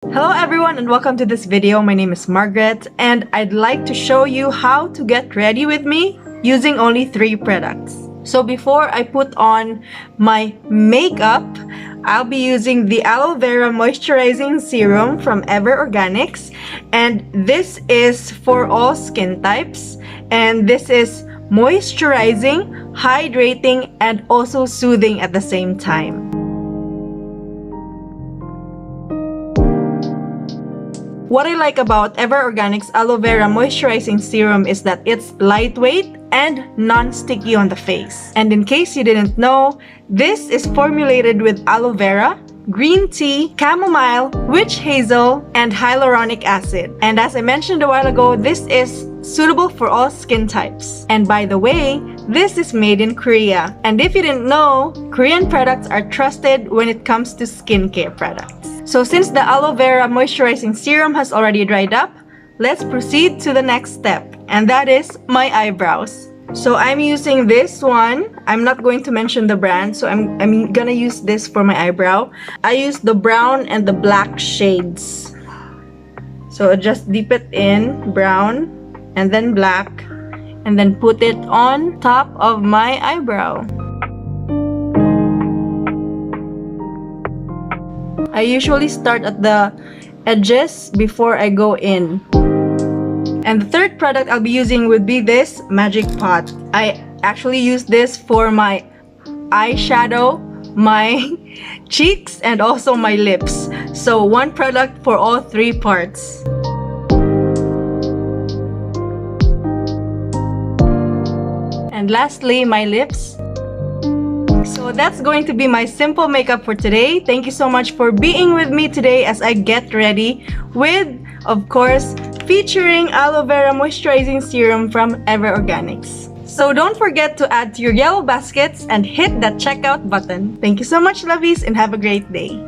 Hello everyone and welcome to this video. My name is Margrette and I'd like to show you how to get ready with me using only 3 products. So before I put on my makeup, I'll be using the Aloe Vera Moisturizing Serum from Ever Organics, and this is for all skin types, and this is moisturizing, hydrating, and also soothing at the same time. What I like about Ever Organics Aloe Vera Moisturizing Serum is that it's lightweight and non-sticky on the face. And in case you didn't know, this is formulated with aloe vera, green tea, chamomile, witch hazel, and hyaluronic acid. And as I mentioned a while ago, this is suitable for all skin types. And by the way, this is made in Korea. And if you didn't know, Korean products are trusted when it comes to skincare products. So since the Aloe Vera Moisturizing Serum has already dried up, let's proceed to the next step, and that is my eyebrows. So I'm using this one. I'm not going to mention the brand, so I'm gonna use this for my eyebrow. I use the brown and the black shades. So just dip it in brown and then black, and then put it on top of my eyebrow. I usually start at the edges before I go in. And the third product I'll be using would be this magic pot. I actually use this for my eyeshadow, my cheeks, and also my lips. So one product for all 3 parts. And lastly, my lips. So that's going to be my simple makeup for today. Thank you so much for being with me today as I get ready with, of course, featuring Aloe Vera Moisturizing Serum from Ever Organics. So don't forget to add to your yellow baskets and hit that checkout button. Thank you so much, lovies, and have a great day.